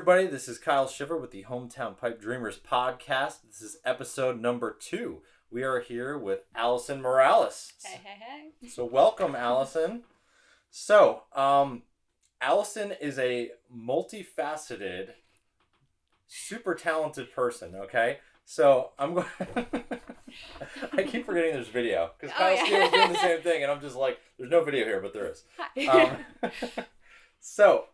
everybody. This is Kyle Shiver with the Hometown Pipe Dreamers podcast. This is episode number 2. We are here with Allison Morales. Hey. So welcome, Allison. So, Allison is a multifaceted, super talented person, okay? So, I'm going... I keep forgetting there's video, because Kyle Steele is doing the same thing, and I'm just like, there's no video here, but there is. So,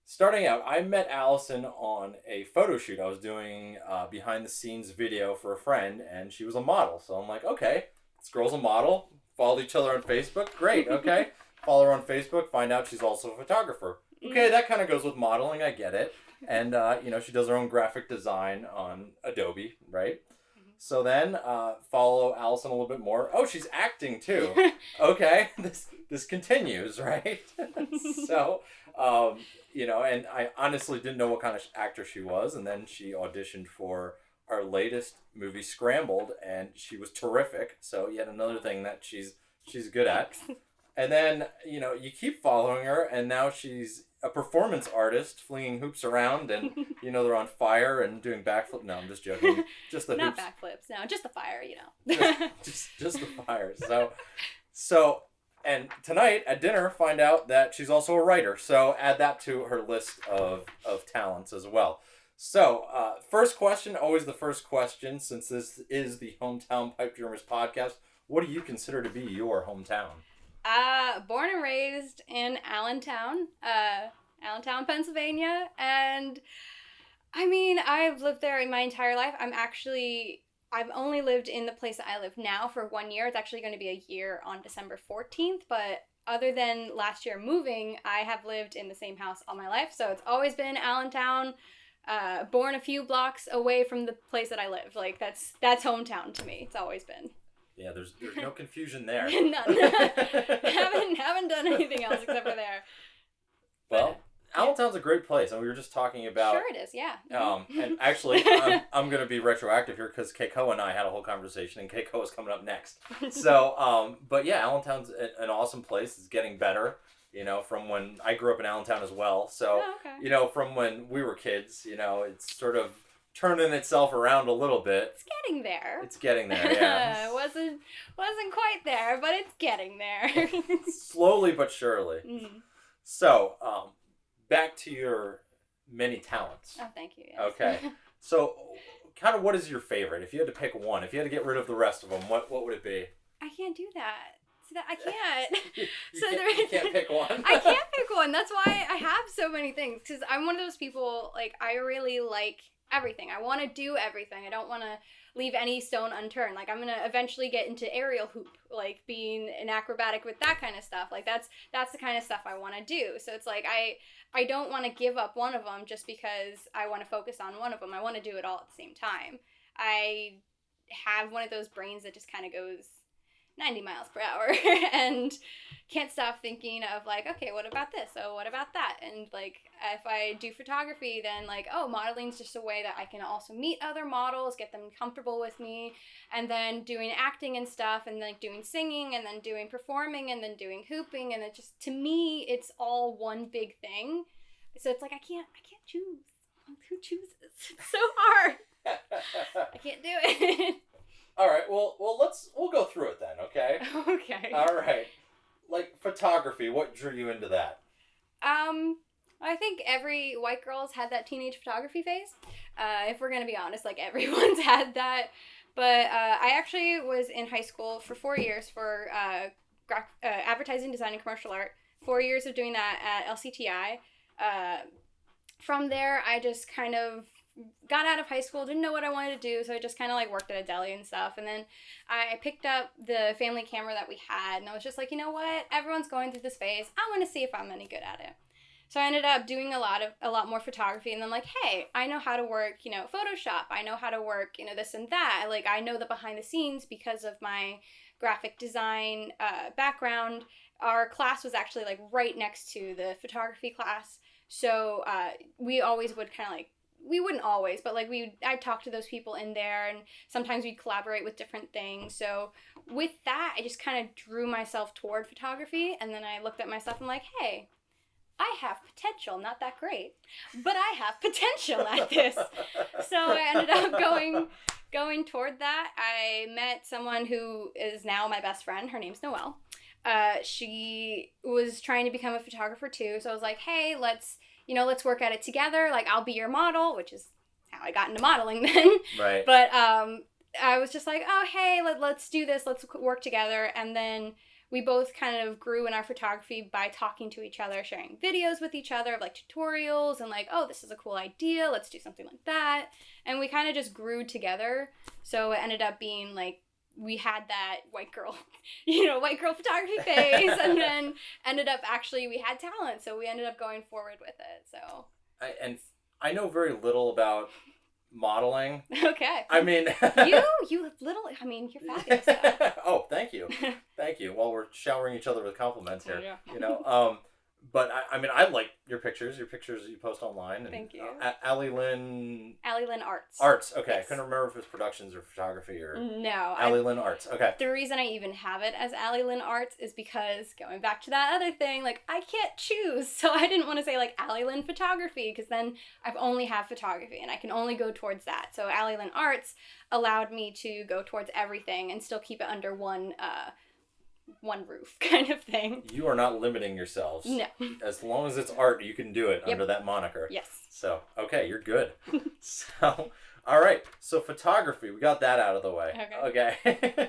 starting out, I met Allison on a photo shoot. I was doing behind-the-scenes video for a friend, and she was a model. So I'm like, okay, this girl's a model. Followed each other on Facebook. Great, okay. Follow her on Facebook. Find out she's also a photographer. Okay, that kind of goes with modeling. I get it. And, she does her own graphic design on Adobe, right? So then, follow Allison a little bit more. Oh, she's acting too. Okay, this continues, right? So, and I honestly didn't know what kind of actor she was, and then she auditioned for our latest movie, Scrambled, and she was terrific. So yet another thing that she's good at. And then, you keep following her, and now she's a performance artist, flinging hoops around, and, they're on fire and doing backflips. No, I'm just joking. Just the Not hoops. backflips, no, just the fire, just the fire. So, and tonight at dinner, find out that she's also a writer. So add that to her list of talents as well. So, first question, always the first question, since this is the Hometown Pipe Dreamers podcast. What do you consider to be your hometown? Born and raised in Allentown, Pennsylvania, and I mean, I've lived there in my entire life. I've only lived in the place that I live now for 1 year. It's actually going to be a year on December 14th, but other than last year moving, I have lived in the same house all my life, so it's always been Allentown, born a few blocks away from the place that I live. Like, that's hometown to me. It's always been. Yeah, there's no confusion there. None. haven't done anything else except for there. Well, Allentown's a great place, and we were just talking about... Sure it is, yeah. And actually, I'm going to be retroactive here, because Keiko and I had a whole conversation, and Keiko is coming up next. So, but yeah, Allentown's an awesome place. It's getting better, from when I grew up in Allentown as well. So, from when we were kids, it's sort of turning itself around a little bit. It's getting there. Yeah. wasn't quite there, but it's getting there. Slowly but surely. Mm. So, back to your many talents. Oh, thank you. Yes. Okay. So, kind of what is your favorite? If you had to pick one, if you had to get rid of the rest of them, what would it be? I can't do that. I can't. You can't pick one? I can't pick one. That's why I have so many things. Because I'm one of those people, like, I really like everything. I want to do everything. I don't want to leave any stone unturned. Like, I'm going to eventually get into aerial hoop, like being an acrobatic with that kind of stuff. Like, that's the kind of stuff I want to do. So it's like, I don't want to give up one of them just because I want to focus on one of them. I want to do it all at the same time. I have one of those brains that just kind of goes 90 miles per hour and can't stop thinking of, like, okay, what about this? Oh, what about that? And, like, if I do photography, then, like, oh, modeling's just a way that I can also meet other models, get them comfortable with me, and then doing acting and stuff, and, like, doing singing, and then doing performing, and then doing hooping, and it just, to me, it's all one big thing. So it's like, I can't choose. Who chooses? It's so hard. I can't do it. All right, well, we'll go through it then, okay? Okay. All right. Like, photography, what drew you into that? I think every white girl's had that teenage photography phase. If we're gonna be honest, like, everyone's had that. But I actually was in high school for 4 years for advertising, design, and commercial art. 4 years of doing that at LCTI. From there, I just kind of got out of high school, didn't know what I wanted to do, so I just kind of, like, worked at a deli and stuff, and then I picked up the family camera that we had, and I was just like, you know what, everyone's going through this phase, I want to see if I'm any good at it. So I ended up doing a lot more photography, and then, like, hey, I know how to work, Photoshop, I know how to work, this and that, like, I know the behind the scenes because of my graphic design background. Our class was actually, like, right next to the photography class, so we always would kind of, like, we wouldn't always, but, like, I'd talk to those people in there, and sometimes we'd collaborate with different things. So with that, I just kind of drew myself toward photography, and then I looked at myself and, like, hey, I have potential, not that great, but I have potential at this. So I ended up going toward that. I met someone who is now my best friend. Her name's Noelle. She was trying to become a photographer too. So I was like, hey, let's work at it together. Like, I'll be your model, which is how I got into modeling then. Right. But I was just like, oh, hey, let's do this. Let's work together. And then we both kind of grew in our photography by talking to each other, sharing videos with each other of like tutorials and like, oh, this is a cool idea. Let's do something like that. And we kind of just grew together. So it ended up being like, we had that white girl photography phase, and then ended up actually we had talent. So we ended up going forward with it. So I know very little about modeling. Okay. I mean, you're fabulous though. Oh, thank you. Thank you. While we're showering each other with compliments here. Yeah. But I mean, I like your pictures you post online. And, thank you. Allentonian Arts. Arts, okay. Yes. I couldn't remember if it's productions or photography or... No. Allentonian Arts, okay. The reason I even have it as Allentonian Arts is because, going back to that other thing, like, I can't choose. So I didn't want to say, like, Allentonian Photography, because then I've only have photography, and I can only go towards that. So Allentonian Arts allowed me to go towards everything and still keep it under one roof kind of thing. You are not limiting yourselves. No. As long as it's art, you can do it Yep. under that moniker. Yes. So, okay, you're good. So, all right. So, photography, we got that out of the way. Okay.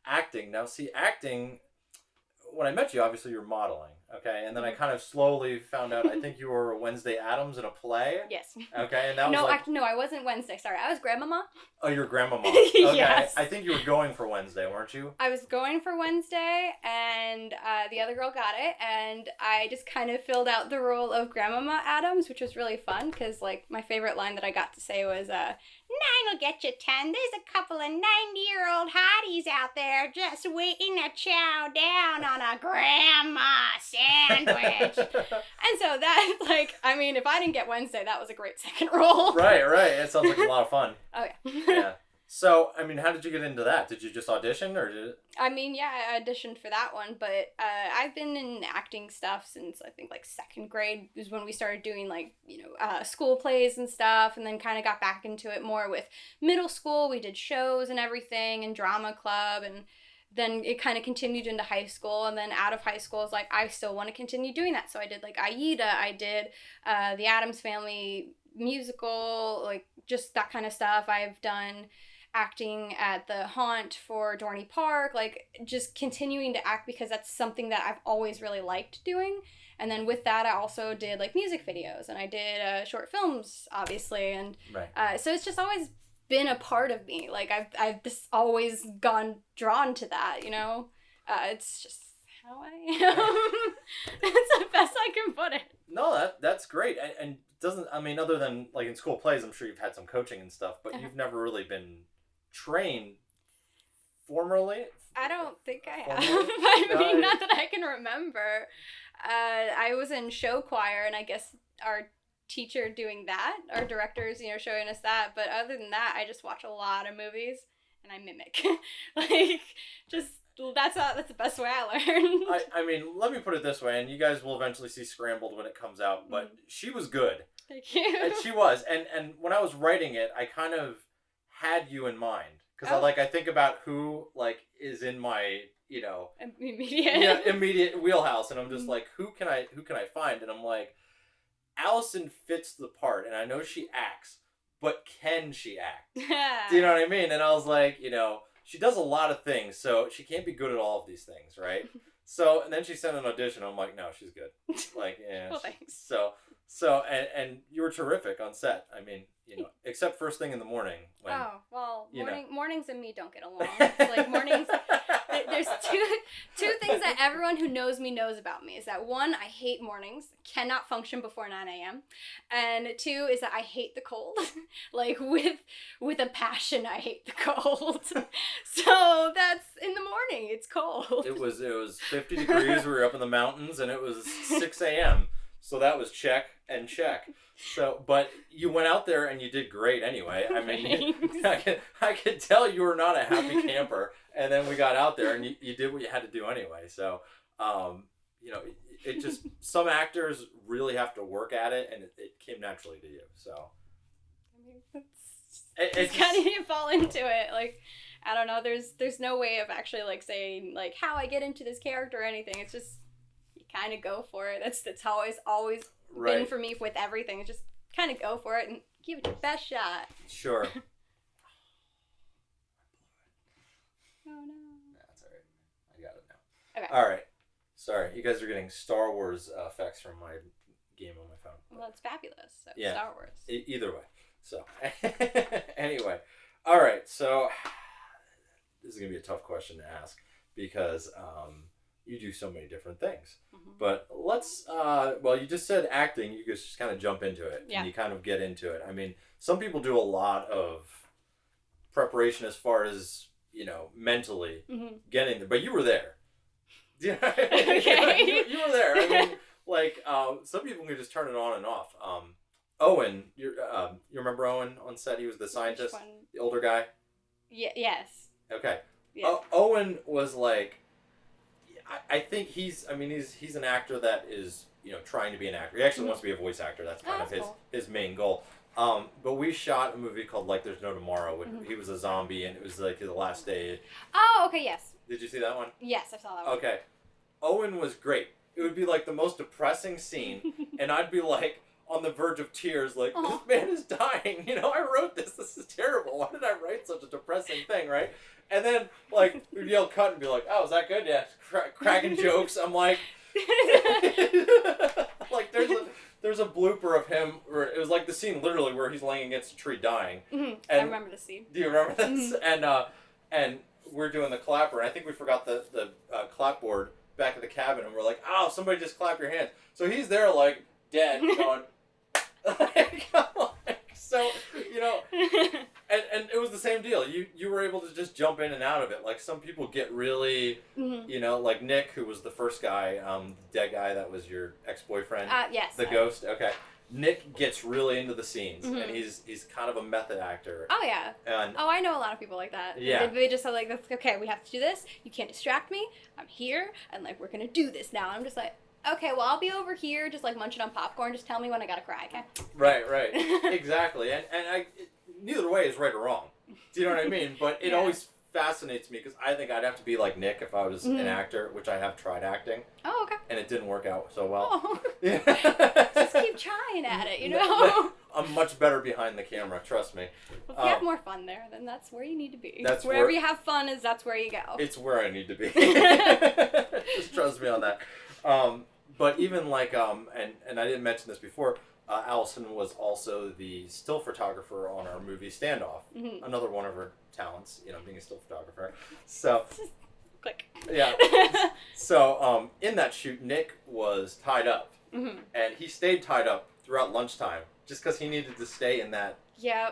Acting. Now, see, acting, when I met you, obviously you're modeling. Okay. And then I kind of slowly found out, I think you were Wednesday Addams in a play. Yes. Okay. And that was no, I wasn't Wednesday. Sorry, I was Grandmama. Oh, you're Grandmama. Okay. Yes. I think you were going for Wednesday, weren't you? I was going for Wednesday, and the other girl got it, and I just kind of filled out the role of Grandmama Addams, which was really fun, because, like, my favorite line that I got to say was, 9 will get you 10. There's a couple of 90-year-old hotties out there just waiting to chow down on a grandma sandwich. And so that, like, I mean, if I didn't get Wednesday, that was a great second role. Right. It sounds like a lot of fun. Oh, yeah. Yeah. So, I mean, how did you get into that? Did you just audition, or did it... I mean, yeah, I auditioned for that one, but I've been in acting stuff since, I think, like, 2nd grade is when we started doing, like, school plays and stuff, and then kind of got back into it more with middle school. We did shows and everything, and drama club, and then it kind of continued into high school, and then out of high school, I was like, I still want to continue doing that, so I did, like, Aida, I did the Addams Family musical, like, just that kind of stuff. I've done acting at the Haunt for Dorney Park, like, just continuing to act because that's something that I've always really liked doing. And then with that, I also did, like, music videos, and I did short films, obviously, and right. So it's just always been a part of me. Like, I've just always gone drawn to that, it's just how I am. That's the best I can put it. No, that's great. And doesn't, I mean, other than, like, in school plays, I'm sure you've had some coaching and stuff, but you've never really been trained formally? I don't think I have. I mean, not that I can remember. I was in show choir, and I guess our teacher doing that, our directors, showing us that. But other than that, I just watch a lot of movies, and I mimic. Like, just, that's the best way I learn. I mean, let me put it this way, and you guys will eventually see Scrambled when it comes out, but she was good. Thank you. And she was. And when I was writing it, I kind of had you in mind. Because I think about who, like, is in my, immediate wheelhouse, and I'm just like, who can I find? And I'm like, Allison fits the part, and I know she acts, but can she act? Do you know what I mean? And I was like, she does a lot of things, so she can't be good at all of these things, right? So, and then she sent an audition. I'm like, no, she's good. Like, yeah. Well, thanks. So, and you were terrific on set. I mean, except first thing in the morning. When, mornings and me don't get along. It's like mornings. There's two things that everyone who knows me knows about me. Is that one, I hate mornings, cannot function before 9 a.m. And 2 is that I hate the cold. Like, with a passion, I hate the cold. So that's in the morning. It's cold. It was 50 degrees. We were up in the mountains, and it was 6 a.m. So that was check and check. So, but you went out there and you did great anyway. I mean, I could tell you were not a happy camper. And then we got out there and you did what you had to do anyway. So, you know, it just some actors really have to work at it, and it came naturally to you. So I mean, it's kind of you fall into it. Like, I don't know. There's no way of actually like saying like how I get into this character or anything. It's just you kind of go for it. That's how it's always been for me with everything. It's just kind of go for it and give it your best shot. Sure. Oh no. That's all right. I got it now. Okay. All right. Sorry, you guys are getting Star Wars effects from my game on my phone. Well, that's fabulous. So yeah. Star Wars. Either way. So, anyway. All right. So, this is going to be a tough question to ask because you do so many different things. Mm-hmm. But let's, well, you just said acting. You just kind of jump into it. Yeah. And you kind of get into it. I mean, some people do a lot of preparation as far as, you know, mentally getting there. But you were there. Yeah, okay. you were there. I mean, like some people can just turn it on and off. Owen, you remember Owen on set? He was the scientist, the older guy. Yeah. Yes. Okay. Yeah. Owen was like, I think he's an actor that is, you know, trying to be an actor. He actually wants to be a voice actor. That's kind of his main goal. But we shot a movie called Like There's No Tomorrow. He was a zombie, and it was like the last day. Oh, okay, yes. Did you see that one? Yes, I saw that one. Okay. Owen was great. It would be like the most depressing scene, and I'd be like on the verge of tears, like, this man is dying. You know, I wrote this. This is terrible. Why did I write such a depressing thing, right? And then, like, we'd yell cut and be like, oh, is that good? Yeah. Cracking jokes. I'm like, like, there's a blooper of him where it was like the scene literally where he's laying against a tree dying. Mm-hmm. I remember the scene. Do you remember this? Mm-hmm. And we're doing the clapper, and I think we forgot the clapboard back at the cabin, and we're like, oh, somebody just clap your hands. So he's there like dead, going, so, you know, and it was the same deal. You were able to just jump in and out of it. Like some people get really, you know, like Nick, who was the first guy, the dead guy that was your ex-boyfriend. Yes. The ghost. Okay. Nick gets really into the scenes, and he's kind of a method actor. Oh, yeah. And I know a lot of people like that. Yeah. They just are like, okay, we have to do this. You can't distract me. I'm here, and, like, we're going to do this now. I'm just like, okay, well, I'll be over here just, like, munching on popcorn. Just tell me when I got to cry, okay? Right. Exactly. And neither way is right or wrong. Do you know what I mean? But it always fascinates me because I think I'd have to be like Nick if I was an actor, which I have tried acting. Oh, okay. And it didn't work out so well. Oh. Just keep trying at it, you know? I'm much better behind the camera, trust me. Well, if you have more fun there, then that's where you need to be. That's wherever you have fun that's where you go. It's where I need to be. Just trust me on that. But even like, and I didn't mention this before, Allison was also the still photographer on our movie Standoff. Mm-hmm. Another one of her talents, you know, being a still photographer. So, click. Yeah. So, in that shoot, Nick was tied up, and he stayed tied up throughout lunchtime just because he needed to stay in that. Yeah,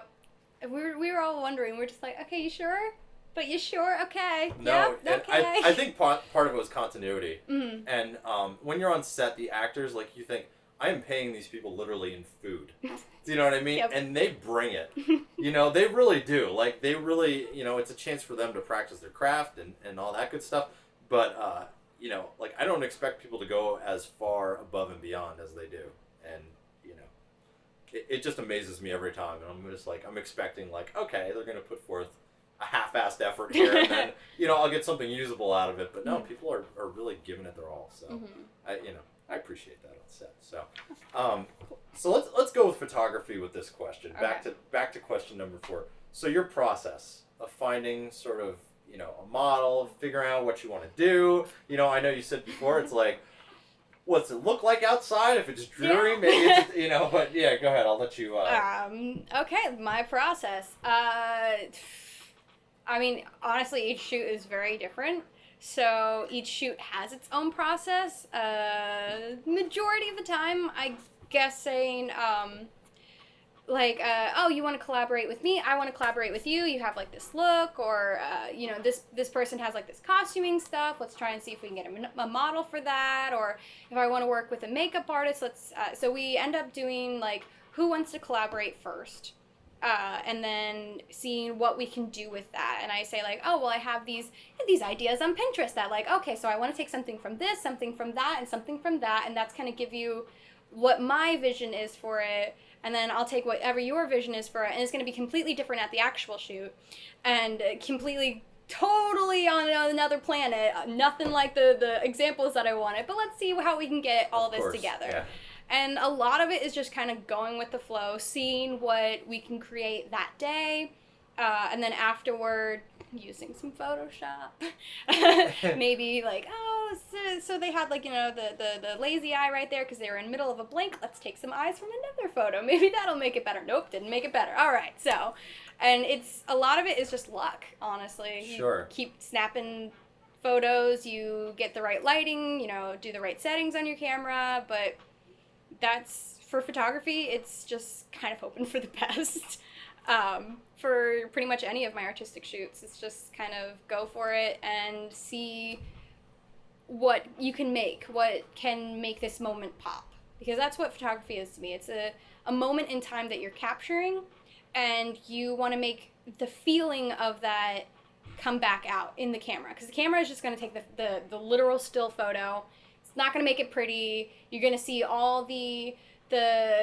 we were all wondering. We're just like, okay, you sure? But you sure? Okay. No, yep, okay. I think part of it was continuity. Mm-hmm. And when you're on set, the actors, like, you think, I am paying these people literally in food. Do you know what I mean? Yep. And they bring it. You know, they really do. Like, they really, you know, it's a chance for them to practice their craft and all that good stuff. But, you know, like, I don't expect people to go as far above and beyond as they do. And, you know, it just amazes me every time. And I'm just like, I'm expecting, like, okay, they're going to put forth a half-assed effort here. And then, you know, I'll get something usable out of it. But no, people are really giving it their all. So, I appreciate that on set. So, so let's go with photography with this question. Okay. Back to question number 4. So your process of finding sort of, you know, a model, figuring out what you want to do. You know, I know you said before it's like, what's it look like outside? If it's dreary, maybe it's, you know. But yeah, go ahead. I'll let you. Okay, my process. I mean, honestly, each shoot is very different. So each shoot has its own process. Majority of the time, I guess saying, oh, you want to collaborate with me? I want to collaborate with you. You have like this look, or you know, this person has like this costuming stuff. Let's try and see if we can get a model for that. Or if I want to work with a makeup artist, let's. So we end up doing like who wants to collaborate first. and then seeing what we can do with that. And I say like, oh, well, I have these ideas on Pinterest that like, okay, so I want to take something from this, something from that, and something from that, and that's kind of give you what my vision is for it, and then I'll take whatever your vision is for it, and it's going to be completely different at the actual shoot, and completely, totally on another planet, nothing like the examples that I wanted, but let's see how we can get all this together. Yeah. And a lot of it is just kind of going with the flow, seeing what we can create that day, and then afterward, using some Photoshop. Maybe like, oh, so they had like, you know, the lazy eye right there because they were in the middle of a blink. Let's take some eyes from another photo. Maybe that'll make it better. Nope, didn't make it better. All right, so, and it's, a lot of it is just luck, honestly. Sure. You keep snapping photos, you get the right lighting, you know, do the right settings on your camera, but that's, for photography, it's just kind of hoping for the best. For pretty much any of my artistic shoots, it's just kind of go for it and see what you can make, what can make this moment pop. Because that's what photography is to me. It's a moment in time that you're capturing, and you want to make the feeling of that come back out in the camera. Because the camera is just going to take the literal still photo. It's not going to make it pretty. You're going to see all the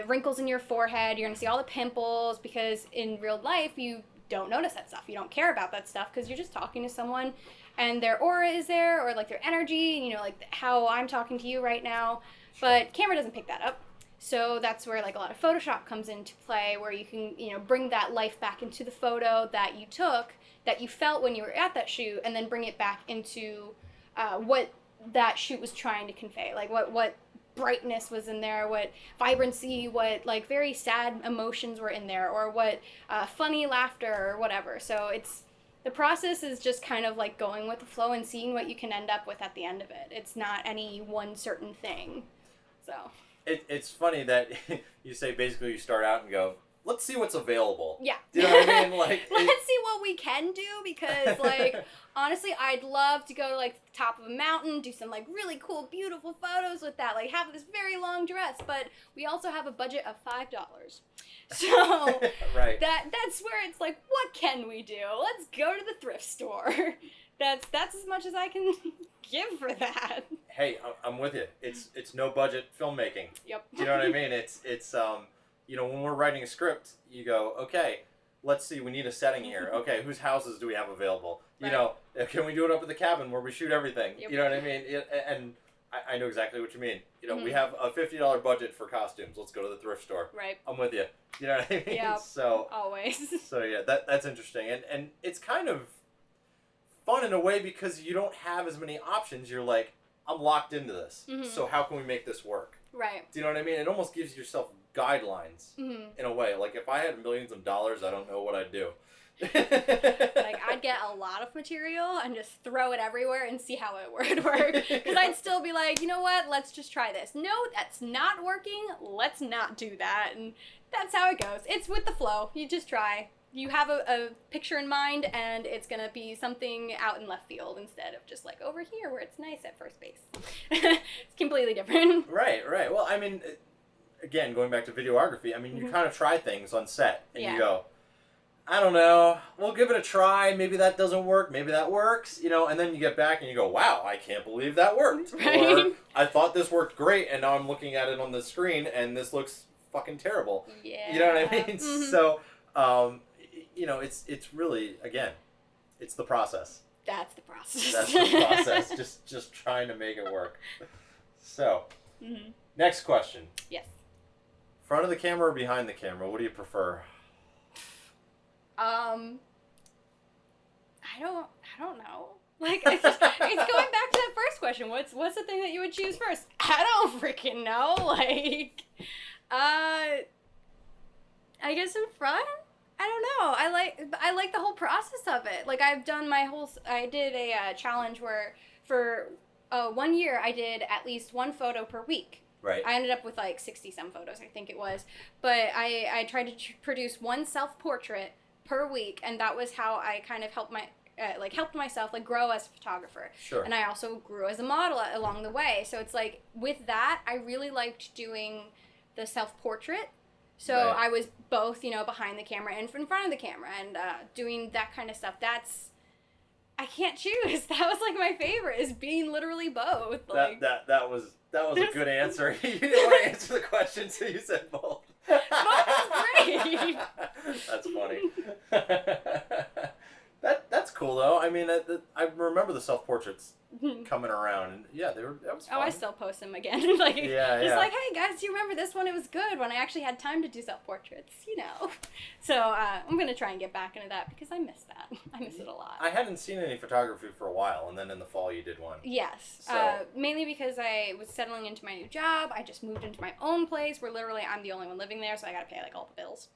wrinkles in your forehead, you're going to see all the pimples, because in real life you don't notice that stuff. You don't care about that stuff because you're just talking to someone and their aura is there, or like their energy, you know, like how I'm talking to you right now. But camera doesn't pick that up. So that's where like a lot of Photoshop comes into play, where you can, you know, bring that life back into the photo that you took, that you felt when you were at that shoot, and then bring it back into what that shoot was trying to convey. Like what brightness was in there, what vibrancy, what like very sad emotions were in there, or what funny laughter or whatever. So it's, the process is just kind of like going with the flow and seeing what you can end up with at the end of it. It's not any one certain thing. So it's funny that you say basically you start out and go, let's see what's available. Yeah. Do you know what I mean? Like, let's see what we can do, because like honestly, I'd love to go to like the top of a mountain, do some like really cool, beautiful photos with that, like have this very long dress, but we also have a budget of $5. So right. That's where it's like, what can we do? Let's go to the thrift store. That's as much as I can give for that. Hey, I'm with you. It's no budget filmmaking. Yep. Do you know what I mean? It's you know, when we're writing a script, you go, okay, let's see, we need a setting here. Okay, whose houses do we have available? You know, can we do it up at the cabin where we shoot everything? Yep. You know what I mean? And I know exactly what you mean. You know, we have a $50 budget for costumes. Let's go to the thrift store. Right. I'm with you. You know what I mean? Yeah. So always. So yeah, that's interesting, and it's kind of fun in a way because you don't have as many options. You're like, I'm locked into this. Mm-hmm. So how can we make this work? Right. Do you know what I mean? It almost gives yourself guidelines in a way. Like if I had millions of dollars, I don't know what I'd do. Like I'd get a lot of material and just throw it everywhere and see how it would work, because I'd still be like, you know what, let's just try this. No, that's not working, let's not do that. And that's how it goes. It's with the flow. You just try. You have a picture in mind, and it's gonna be something out in left field instead of just like over here where it's nice at first base. It's completely different. Right. Well, I mean, again, going back to videography, I mean, you kind of try things on set, and you go, I don't know, we'll give it a try. Maybe that doesn't work. Maybe that works. You know, and then you get back and you go, wow, I can't believe that worked. Right. Or I thought this worked great, and now I'm looking at it on the screen, and this looks fucking terrible. Yeah. You know what I mean? So, you know, it's really, again, it's the process. That's the process. That's the process. just trying to make it work. So, next question. Yes. Front of the camera or behind the camera? What do you prefer? I don't know. Like, it's going back to that first question. What's the thing that you would choose first? I don't freaking know. Like, I guess in front. I don't know. I like the whole process of it. Like I did a challenge where for 1 year I did at least one photo per week. Right. I ended up with like 60 some photos, I think it was. But I tried to produce one self-portrait per week, and that was how I kind of helped myself like grow as a photographer. Sure. And I also grew as a model along the way. So it's like with that, I really liked doing the self-portrait. So Right. I was both, you know, behind the camera and in front of the camera and doing that kind of stuff. I can't choose. That was like my favorite, is being literally both. Like, That was a good answer. You didn't want to answer the question, so you said both. both is great. That's funny. That's cool though. I mean, I remember the self-portraits coming around, and yeah, that was fun. Oh, I still post them again. Like, Yeah, just yeah. like, hey guys, do you remember this one? It was good when I actually had time to do self-portraits, you know. So I'm gonna try and get back into that because I miss that. I miss it a lot. I hadn't seen any photography for a while, and then in the fall you did one. Yes, So- mainly because I was settling into my new job. I just moved into my own place where literally I'm the only one living there, so I gotta pay like all the bills.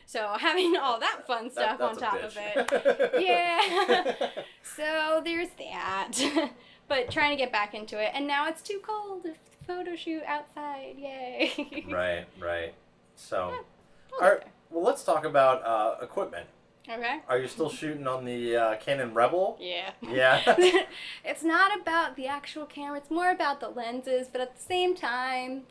So having all that fun stuff on That's a top of bitch. it. Yeah. So there's that. But trying to get back into it, and now it's too cold to photo shoot outside. Yay. Right. So, We'll all right, get well, let's talk about equipment. there. Okay. Are you still shooting on the Canon Rebel? Yeah. Yeah. It's not about the actual camera, it's more about the lenses, but at the same time,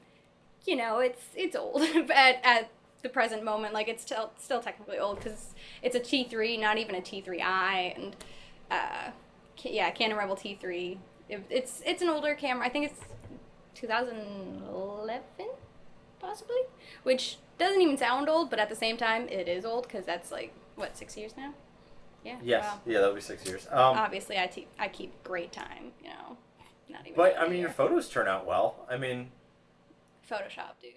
you know, it's old at the present moment. Like, it's still technically old because it's a T3, not even a T3i, and Canon Rebel T3. It's an older camera. I think it's 2011, possibly, which doesn't even sound old, but at the same time, it is old because that's like, what, 6 years now? Yeah. Yes. Wow. Yeah, that'll be 6 years. Obviously, I keep great time, you know. Not even. But a I mean, year. your photos turn out well. I mean, Photoshop, dude.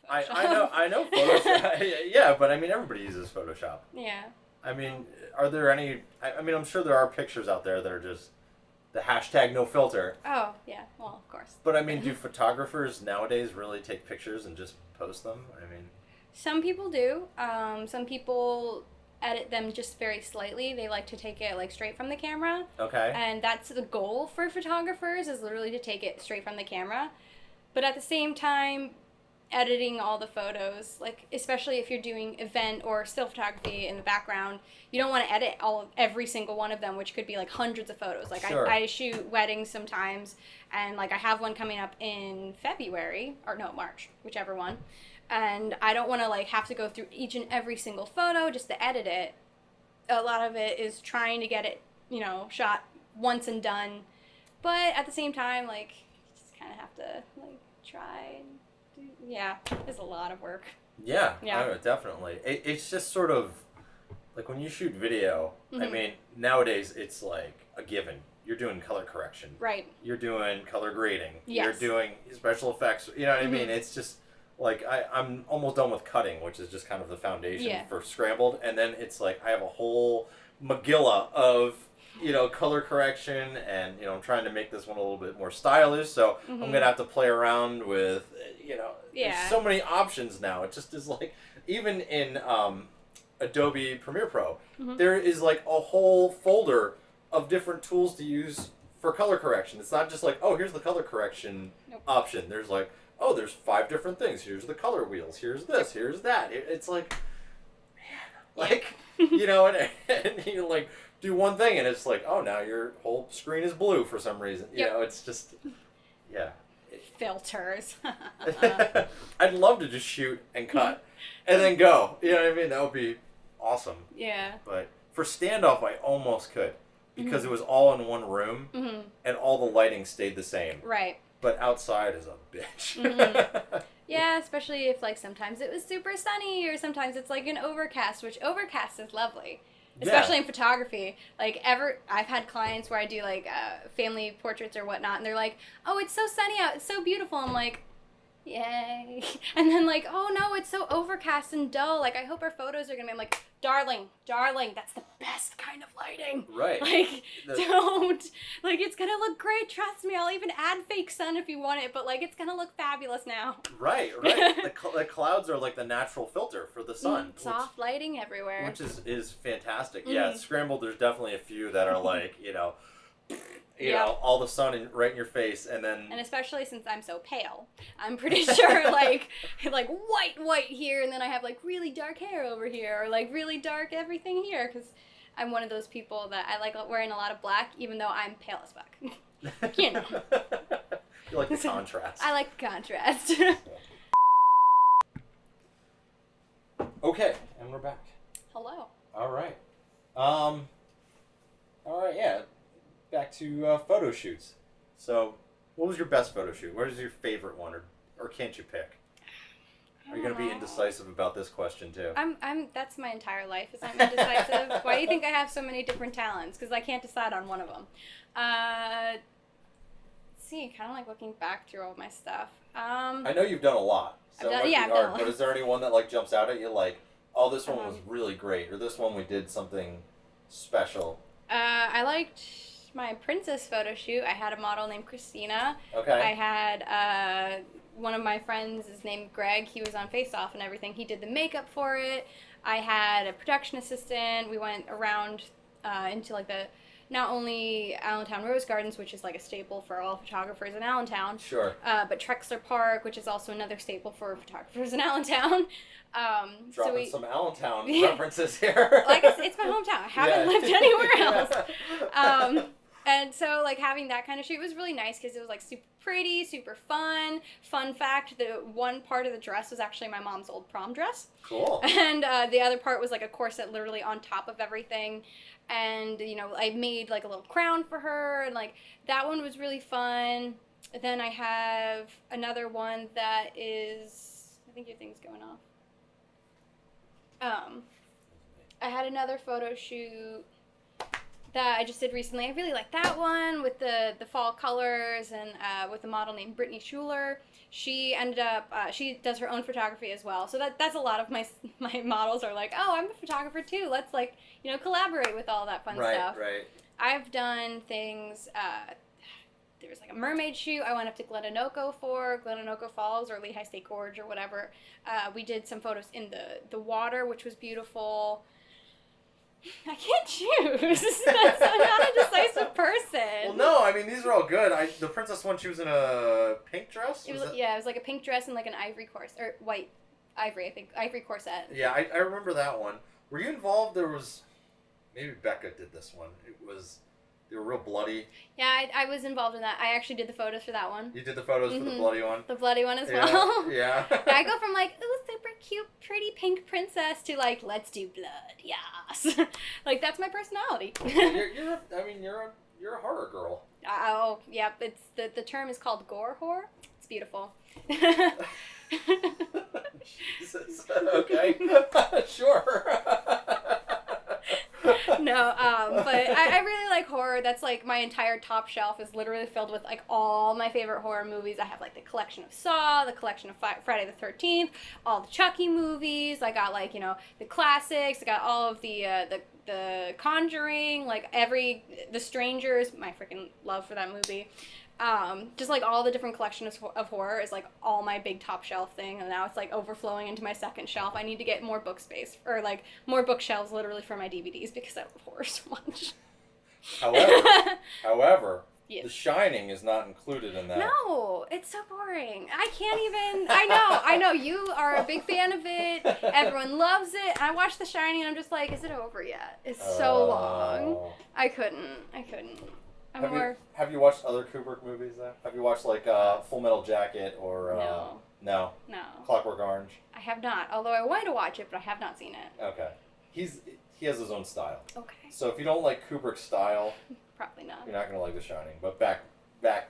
I Photoshop. know Photoshop. Yeah, but I mean, everybody uses Photoshop. Yeah. I mean, are there any? I mean, I'm sure there are pictures out there that are just the hashtag no filter. Oh, yeah. Well, of course. But I mean, do photographers nowadays really take pictures and just post them? I mean, Some people do. Some people edit them just very slightly. They like to take it like straight from the camera. okay. And that's the goal for photographers, is literally to take it straight from the camera. But at the same time, editing all the photos, like especially if you're doing event or still photography in the background, you don't want to edit every single one of them, which could be like hundreds of photos. Like Sure. I shoot weddings sometimes, and like I have one coming up in February, or no, March, whichever one. And I don't want to like have to go through each and every single photo just to edit it. A lot of it is trying to get it, you know, shot once and done. But at the same time, like, you just kind of have to like try and do, yeah, it's a lot of work. Yeah, Yeah. definitely. It's just sort of like when you shoot video. I Mhm. mean, nowadays it's like a given. You're doing color correction. Right. You're doing color grading. Yes. You're doing special effects. You know what I mean? Mhm. It's just like I'm almost done with cutting, which is just kind of the foundation Yeah. for scrambled, and then it's like I have a whole megillah of color correction, and I'm trying to make this one a little bit more stylish. So I'm Mhm. gonna have to play around with Yeah. There's so many options now. It just is like even in Adobe Premiere Pro, Mhm. there is like a whole folder of different tools to use for color correction. It's not just like, oh, here's the color correction Nope. option. There's like, oh, there's 5 different things. Here's the color wheels. Here's this. Here's that. It's like, man, like, and you like do one thing and it's like, oh, now your whole screen is blue for some reason. Yep. It's just, yeah. Filters. I'd love to just shoot and cut and then go. You know what I mean? That would be awesome. Yeah. But for standoff, I almost could because it was all in one room Mhm. and all the lighting stayed the same. Right. But outside is a bitch. Mhm. Yeah, especially if like sometimes it was super sunny or sometimes it's like an overcast, which overcast is lovely. Especially in photography. Like I've had clients where I do like family portraits or whatnot, and they're like, "Oh, it's so sunny out. It's so beautiful." I'm like, "Yay!" And then like, "Oh no, it's so overcast and dull. Like I hope our photos are gonna be." I'm like, "Darling, that's the best kind of lighting. Right. Like The- don't like it's gonna look great. Trust me. I'll even add fake sun if you want it, but like it's gonna look fabulous now." Right. The clouds are like the natural filter for the sun. Soft lighting everywhere. Which is fantastic. Mhm. Yeah, scrambled, there's definitely a few that are like, Yeah. all the sun right in your face, and then... And especially since I'm so pale, I'm pretty sure like white here, and then I have like really dark hair over here, or like really dark everything here, because I'm one of those people that I like wearing a lot of black, even though I'm pale as fuck. You know. You like the contrast. I like contrast. Okay, and we're back. Hello. All right. All right, yeah. Back to photo shoots. So, what was your best photo shoot? What is your favorite one, or can't you pick? Are you going to be indecisive about this question, too? That's my entire life, is I'm indecisive. Why do you think I have so many different talents? Because I can't decide on one of them. See, kind of like looking back through all my stuff. I know you've done a lot. So I've done a lot. But is there any one that like jumps out at you like, oh, this one was really great, or this one we did something special? I liked my princess photo shoot. I had a model named Christina. Okay. I had one of my friends is named Greg. He was on Face Off and everything. He did the makeup for it. I had a production assistant. We went around into like the not only Allentown Rose Gardens, which is like a staple for all photographers in Allentown. Sure. But Trexler Park, which is also another staple for photographers in Allentown. Dropping some Allentown references here. Like it's my hometown. I haven't lived anywhere else. And so, like, having that kind of shoot was really nice because it was, like, super pretty, super fun. Fun fact, the one part of the dress was actually my mom's old prom dress. Cool. And the other part was, like, a corset literally on top of everything. And, you know, I made, like, a little crown for her. And, like, that one was really fun. Then I have another one that is... I think your thing's going off. I had another photo shoot that I just did recently. I really like that one with the fall colors and with a model named Brittany Schuler. She ended up, she does her own photography as well. So that's a lot of my models are like, oh, I'm a photographer too. Let's like, you know, collaborate with all that fun stuff. Right. I've done things, there was like a mermaid shoot I went up to Glenanoco Falls or Lehigh State Gorge or whatever. We did some photos in the water, which was beautiful. I can't choose. I'm not a decisive person. Well, no, I mean, these are all good. The princess one, she was in a pink dress? Yeah, it was like a pink dress and like an ivory corset, or white ivory, I think, ivory corset. Yeah, I remember that one. Were you involved? Maybe Becca did this one. They were real bloody. Yeah, I was involved in that. I actually did the photos for that one. You did the photos for the bloody one? The bloody one as well. Yeah. I go from like, ooh, super cute, pretty pink princess to like, let's do blood, yes. Like, that's my personality. You're a horror girl. Oh, yeah, it's the term is called gore whore. It's beautiful. Jesus. Okay. Sure. No, but I really like horror. That's like my entire top shelf is literally filled with like all my favorite horror movies. I have like the collection of Saw, the collection of Friday the 13th, all the Chucky movies. I got like, you know, the classics. I got all of the Conjuring, like The Strangers, my freaking love for that movie. Just like all the different collections of horror is like all my big top shelf thing, and now it's like overflowing into my second shelf. I need to get more book space or like more bookshelves literally for my DVDs because I love horror so much. However, yes. The Shining is not included in that. No, it's so boring. I can't even. I know you are a big fan of it. Everyone loves it. I watched The Shining and I'm just like, is it over yet? It's so long. I couldn't. Have you watched other Kubrick movies though? Have you watched like Full Metal Jacket or No. Clockwork Orange? I have not. Although I wanted to watch it, but I have not seen it. Okay. He has his own style. Okay. So if you don't like Kubrick's style, probably not. You're not gonna like The Shining. But back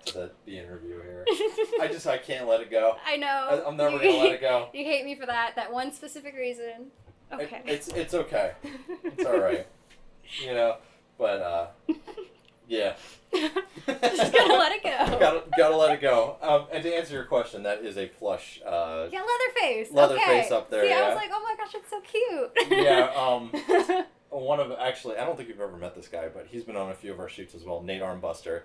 to the interview here. I can't let it go. I know. I'm never gonna let it go. You hate me for that one specific reason. Okay. It's okay. It's all right. You know, but yeah. Just gotta let it go. Gotta let it go. And to answer your question, that is a plush. Yeah, Leatherface. Leatherface up there. See, yeah. I was like, oh my gosh, it's so cute. Yeah. I don't think you've ever met this guy, but he's been on a few of our shoots as well. Nate Armbuster.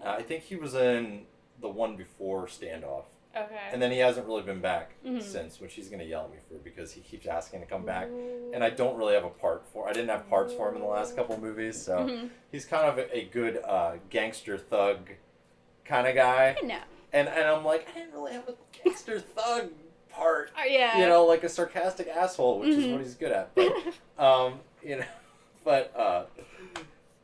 I think he was in the one before Standoff. Okay. And then he hasn't really been back since, which he's going to yell at me for because he keeps asking to come back. And I don't really have I didn't have parts for him in the last couple movies, so he's kind of a good gangster thug kind of guy. I know. And I'm like, I didn't really have a gangster thug part. Yeah. You know, like a sarcastic asshole, which is what he's good at. But, you know, but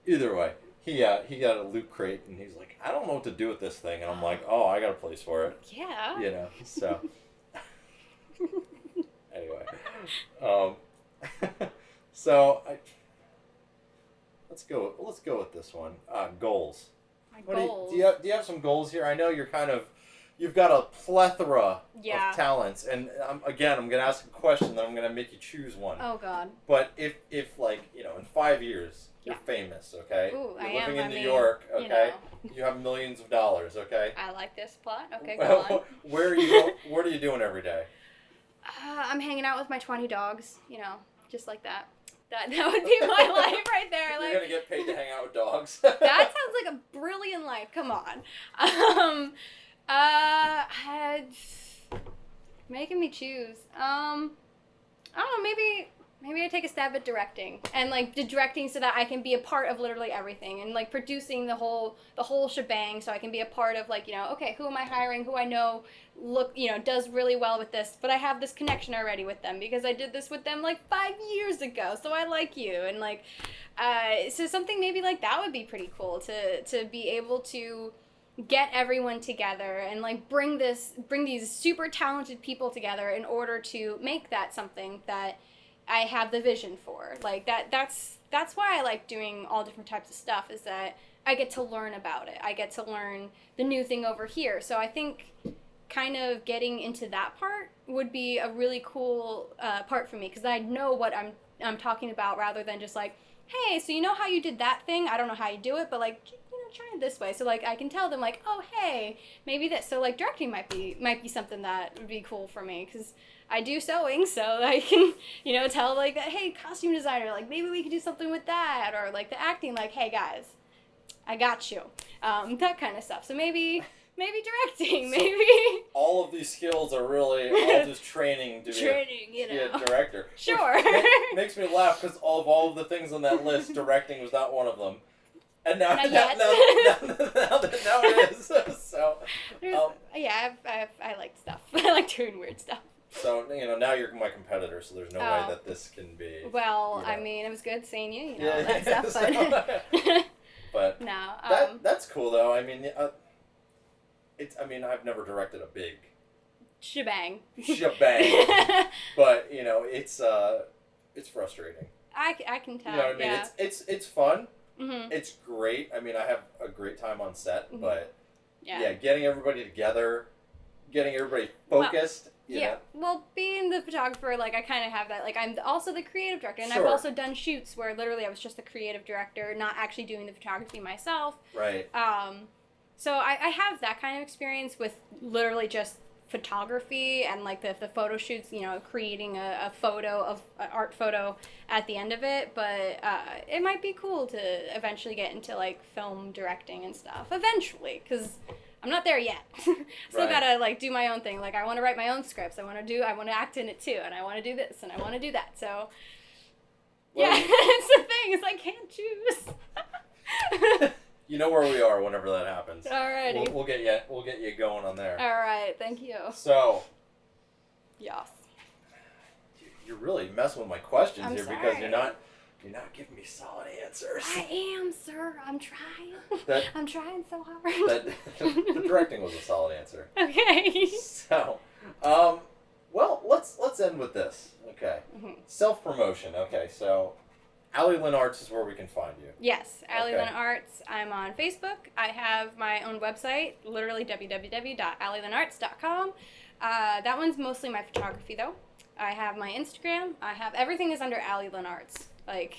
either way. He got a loot crate, and he's like, I don't know what to do with this thing. And I'm like, oh, I got a place for it. Yeah. You know, so. Anyway, um, so let's go with this one. Goals. My goals. Do you have some goals here? I know you've got a plethora of talents, and I'm gonna ask a question, then I'm gonna make you choose one. Oh God. But if like in 5 years you're famous, okay? Ooh, you're living in New York, okay? You have millions of dollars, okay? I like this plot. Okay, go on. Where are you doing every day? I'm hanging out with my 20 dogs. Just like that. That would be my life right there. You're gonna get paid to hang out with dogs. That sounds like a brilliant life. Come on. Making me choose. I don't know. Maybe I take a stab at directing and directing so that I can be a part of literally everything and producing the whole shebang so I can be a part of okay, who am I hiring? Who I know does really well with this, but I have this connection already with them because I did this with them 5 years ago, so I like you and so something maybe like that would be pretty cool to be able to get everyone together and bring these super talented people together in order to make that something that I have the vision for. That's why I like doing all different types of stuff, is that I get to learn about it. I get to learn the new thing over here. So I think kind of getting into that part would be a really cool part for me, because I know what I'm talking about rather than just hey, so you know how you did that thing? I don't know how you do it, but try it this way. So I can tell them oh, hey, maybe this. So directing might be something that would be cool for me, because I do sewing, so I can tell that, hey, costume designer, maybe we could do something with that, or the acting, hey guys, I got you, that kind of stuff. So maybe directing, maybe all of these skills are really all just training to be a director. Sure. Makes me laugh, because of all of the things on that list, directing was not one of them. And now it is. So, I like stuff. I like doing weird stuff. So, now you're my competitor, so there's no way that this can be... Well, I mean, it was good seeing you, that stuff, but... But no, that's cool, though. I mean, I've never directed a big... shebang. But, it's frustrating. I can tell, You know what I mean? yeah. It's fun. Mm-hmm. It's great. I have a great time on set, mm-hmm. but getting everybody together, getting everybody focused. Well, being the photographer, I kind of have that. I'm also the creative director, and Sure. I've also done shoots where literally I was just the creative director, not actually doing the photography myself. Right. So I have that kind of experience with literally just photography and the photo shoots, creating a photo of an art photo at the end of it, but it might be cool to eventually get into film directing and stuff eventually, because I'm not there yet. Still gotta do my own thing. I want to write my own scripts. I want to act in it too, and I want to do this and I want to do that. So it's the thing, is I can't choose. You know where we are whenever that happens. Alrighty. We'll get you going on there. All right, thank you. So. Yes. You're really messing with my questions I'm here sorry. because you're not giving me solid answers. I am, sir. I'm trying. I'm trying so hard. The directing was a solid answer. Okay. So, well, let's end with this. Okay. Mm-hmm. Self-promotion. Okay, so Allentonian Arts is where we can find you. Yes, Allentonian Arts. I'm on Facebook. I have my own website, literally www.allentonianarts.com. That one's mostly my photography, though. I have my Instagram. Everything is under Allentonian Arts.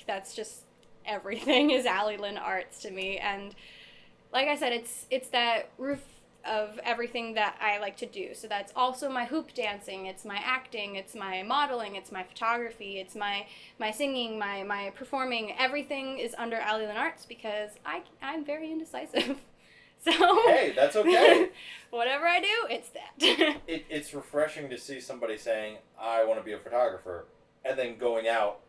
That's just, everything is Allentonian Arts to me. And like I said, it's that roof of everything that I like to do. So that's also my hoop dancing, it's my acting, it's my modeling, it's my photography, it's my singing, my performing. Everything is under Allentonian Arts because I'm very indecisive. So hey, that's okay. Whatever I do, it's that. It's refreshing to see somebody saying, I want to be a photographer, and then going out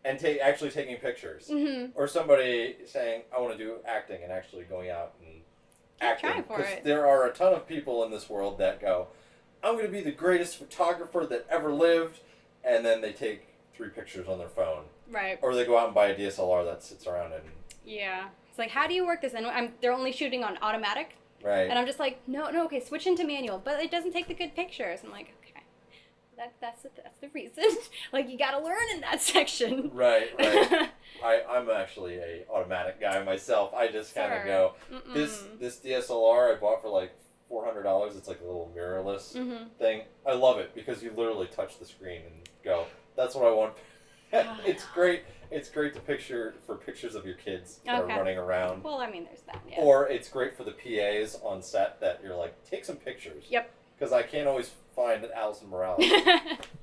and actually taking pictures. Mm-hmm. Or somebody saying, I want to do acting, and actually going out and acting. Because there are a ton of people in this world that go, I'm going to be the greatest photographer that ever lived, and then they take 3 pictures on their phone. Right. Or they go out and buy a DSLR that sits around and... Yeah. It's how do you work this? And they're only shooting on automatic. Right. And I'm just no, okay, switch into manual. But it doesn't take the good pictures. I'm okay. That's the reason. Like, you gotta learn in that section. Right. I'm actually a automatic guy myself. I just kind of go, this DSLR I bought for like $400. It's like a little mirrorless thing. I love it because you literally touch the screen and go, that's what I want. It's great. It's great to pictures of your kids that are running around. Well, I mean, there's that. Yeah. Or it's great for the PAs on set that you're like, take some pictures. Yep. Because I can't always find Allison Morales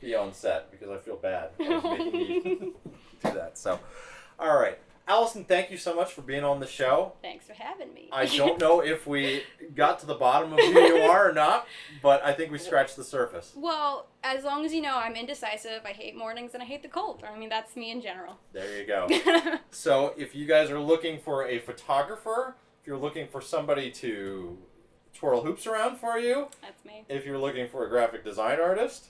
be on set because I feel bad I was making you do that. So, all right. Allison, thank you so much for being on the show. Thanks for having me. I don't know if we got to the bottom of who you are or not, but I think we scratched the surface. Well, as long as you know, I'm indecisive. I hate mornings and I hate the cold. I mean, that's me in general. There you go. So if you guys are looking for a photographer, if you're looking for somebody to twirl hoops around for you, that's me. If you're looking for a graphic design artist,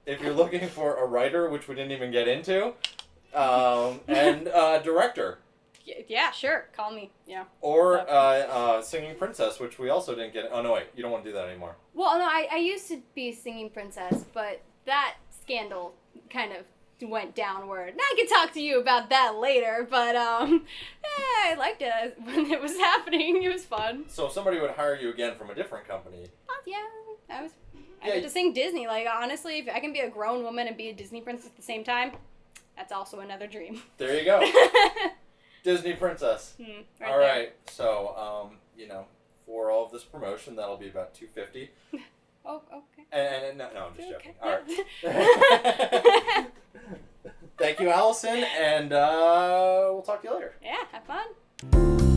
if you're looking for a writer, which we didn't even get into, and director. Yeah, sure. Call me. Yeah. Or singing princess, which we also didn't get. Oh no, wait, you don't want to do that anymore. Well, no, I used to be singing princess, but that scandal kind of went downward. And I can talk to you about that later, but I liked it when it was happening. It was fun. So if somebody would hire you again from a different company. Yeah, I get to sing Disney. Like, honestly, if I can be a grown woman and be a Disney princess at the same time, that's also another dream. There you go. Disney princess. All right. So, for all of this promotion, that'll be about $250. Oh, okay. And no, I'm just okay. joking. All right. Thank you, Allison, and we'll talk to you later. Yeah, have fun.